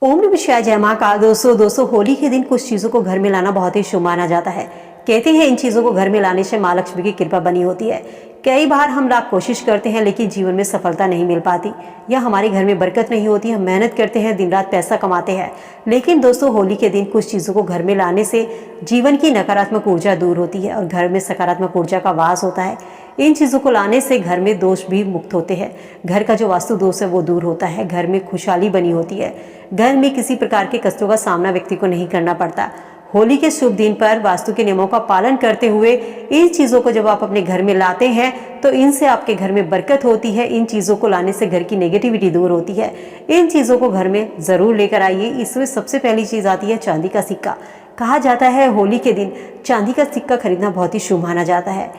ओम नमः शिवाय, जय महाकाल। दोस्तों होली के दिन कुछ चीज़ों को घर में लाना बहुत ही शुभ माना जाता है। कहते हैं इन चीज़ों को घर में लाने से माँ लक्ष्मी की कृपा बनी होती है। कई बार हम लाख कोशिश करते हैं लेकिन जीवन में सफलता नहीं मिल पाती या हमारे घर में बरकत नहीं होती। हम मेहनत करते हैं, दिन रात पैसा कमाते हैं, लेकिन दोस्तों होली के दिन कुछ चीज़ों को घर में लाने से जीवन की नकारात्मक ऊर्जा दूर होती है और घर में सकारात्मक ऊर्जा का वास होता है। इन चीज़ों को लाने से घर में दोष भी मुक्त होते हैं। घर का जो वास्तु दोष है वो दूर होता है। घर में खुशहाली बनी होती है। घर में किसी प्रकार के कष्टों का सामना व्यक्ति को नहीं करना पड़ता। होली के शुभ दिन पर वास्तु के नियमों का पालन करते हुए इन चीज़ों को जब आप अपने घर में लाते हैं तो इनसे आपके घर में बरकत होती है। इन चीज़ों को लाने से घर की नेगेटिविटी दूर होती है। इन चीज़ों को घर में ज़रूर लेकर आइए। इसमें सबसे पहली चीज़ आती है चांदी का सिक्का। कहा जाता है होली के दिन चांदी का सिक्का खरीदना बहुत ही शुभ माना जाता है।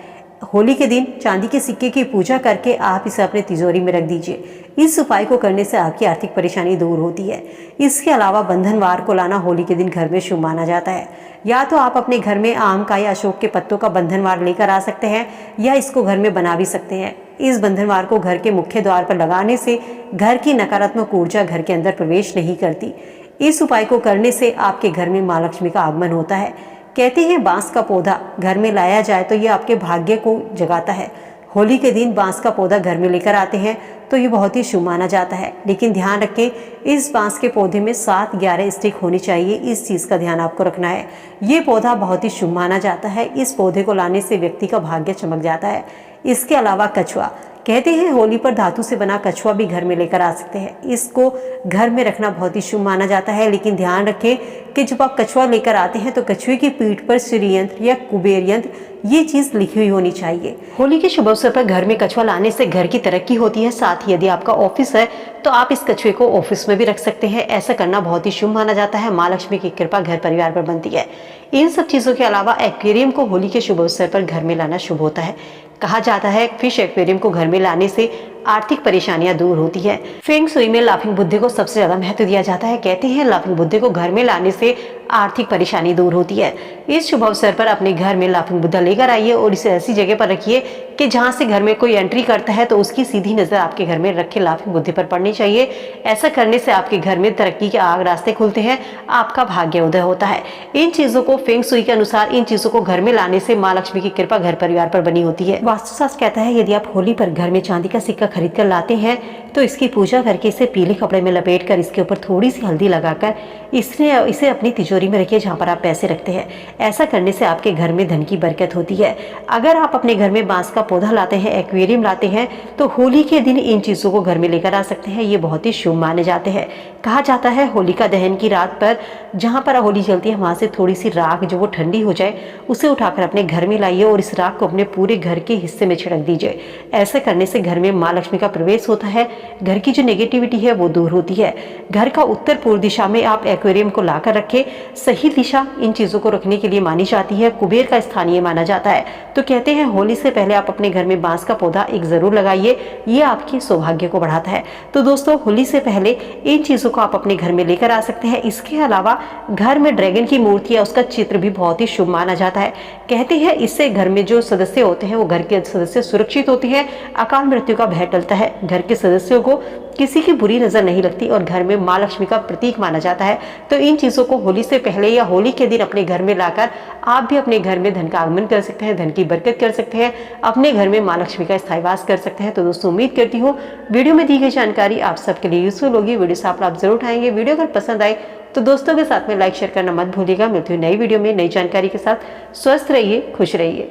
होली के दिन चांदी के सिक्के की पूजा करके आप इसे अपने तिजोरी में रख दीजिए। इस उपाय को करने से आपकी आर्थिक परेशानी दूर होती है। इसके अलावा बंधनवार को लाना होली के दिन घर में शुभ माना जाता है। या तो आप अपने घर में आम का या अशोक के पत्तों का बंधनवार लेकर आ सकते हैं या इसको घर में बना भी सकते हैं। इस बंधनवार को घर के मुख्य द्वार पर लगाने से घर की नकारात्मक ऊर्जा घर के अंदर प्रवेश नहीं करती। इस उपाय को करने से आपके घर में माँ लक्ष्मी का आगमन होता है। कहते हैं बांस का पौधा घर में लाया जाए तो ये आपके भाग्य को जगाता है। होली के दिन बांस का पौधा घर में लेकर आते हैं तो ये बहुत ही शुभ माना जाता है। लेकिन ध्यान रखें, इस बांस के पौधे में 7-11 स्टिक होनी चाहिए। इस चीज़ का ध्यान आपको रखना है। ये पौधा बहुत ही शुभ माना जाता है। इस पौधे को लाने से व्यक्ति का भाग्य चमक जाता है। इसके अलावा कछुआ, कहते हैं होली पर धातु से बना कछुआ भी घर में लेकर आ सकते हैं। इसको घर में रखना बहुत ही शुभ माना जाता है। लेकिन ध्यान रखें कि जब आप कछुआ लेकर आते हैं तो कछुए की पीठ पर श्री यंत्र या कुबेर यंत्र ये चीज़ लिखी हुई होनी चाहिए। होली के शुभ अवसर पर घर में कछुआ लाने से घर की तरक्की होती है। साथ ही यदि आपका ऑफिस है तो आप इस कछुए को ऑफिस में भी रख सकते हैं। ऐसा करना बहुत ही शुभ माना जाता है। माँ लक्ष्मी की कृपा घर परिवार पर बनती है। इन सब चीज़ों के अलावा एक्वेरियम को होली के शुभ अवसर पर घर में लाना शुभ होता है। कहा जाता है फिश एक्वेरियम को घर में लाने से आर्थिक परेशानियां दूर होती है। फेंग शुई में लाफिंग बुद्धे को सबसे ज्यादा महत्व दिया जाता है। कहते हैं लाफिंग बुद्धे को घर में लाने से आर्थिक परेशानी दूर होती है। इस शुभ अवसर पर अपने घर में लाफिंग बुद्धा लेकर आइए और इसे ऐसी जगह पर रखिए कि जहां से घर में कोई एंट्री करता है तो उसकी सीधी नजर आपके घर में रखे लाफिंग बुद्धे पर पड़नी चाहिए। ऐसा करने से आपके घर में तरक्की के आग रास्ते खुलते हैं, आपका भाग्य उदय होता है। इन चीजों को फेंग शुई के अनुसार इन चीजों को घर में लाने से माँ लक्ष्मी की कृपा घर परिवार पर बनी होती है। वास्तुशास्त्र कहता है यदि आप होली पर घर में चांदी का सिक्का खरीद कर लाते हैं तो इसकी पूजा करके इसे पीले कपड़े में लपेट कर इसके ऊपर थोड़ी सी हल्दी लगाकर इसे अपनी तिजोरी में रखिए जहाँ पर आप पैसे रखते हैं। ऐसा करने से आपके घर में धन की बरकत होती है। अगर आप अपने घर में बांस का पौधा लाते हैं, एक्वेरियम लाते हैं तो होली के दिन इन चीज़ों को घर में लेकर आ सकते हैं। ये बहुत ही शुभ माने जाते हैं। कहा जाता है होलिका दहन की रात पर जहाँ पर होली जलती है वहाँ से थोड़ी सी राख जो वो ठंडी हो जाए उसे उठाकर अपने घर में लाइए और इस राख को अपने पूरे घर के हिस्से में छिड़क दीजिए। ऐसा करने से घर में माँ लक्ष्मी का प्रवेश होता है। घर की जो नेगेटिविटी है वो दूर होती है। घर का उत्तर पूर्व दिशा में आप एक्वेरियम को लाकर रखें। सही दिशा इन चीज़ों को रखने के लिए मानी जाती है। कुबेर का स्थानीय माना जाता है। तो कहते हैं होली से पहले आप अपने घर में बांस का पौधा एक जरूर लगाइए। ये आपके सौभाग्य को बढ़ाता है। तो दोस्तों होली से पहले इन चीज़ों को आप अपने घर में लेकर आ सकते हैं। इसके अलावा घर में ड्रैगन की मूर्ति है उसका चित्र भी बहुत ही शुभ माना जाता है। कहते हैं इससे घर में जो सदस्य होते हैं वो घर के सदस्य सुरक्षित होते हैं। अकाल मृत्यु का भय टलता है। घर के सदस्यों को किसी की बुरी नजर नहीं लगती और घर में माँ लक्ष्मी का प्रतीक माना जाता है। तो इन चीज़ों को होली से पहले या होली के दिन अपने घर में लाकर आप भी अपने घर में धन का आगमन कर सकते हैं, धन की बरकत कर सकते हैं, अपने घर में माँ लक्ष्मी का स्थायी वास कर सकते हैं। तो दोस्तों उम्मीद करती हूँ वीडियो में दी गई जानकारी आप सबके लिए यूजफुल होगी। वीडियो से आप लाभ जरूर उठाएंगे। वीडियो अगर पसंद आए तो दोस्तों के साथ में लाइक शेयर करना मत भूलिएगा। मिलती हूँ नई वीडियो में नई जानकारी के साथ। स्वस्थ रहिए, खुश रहिए।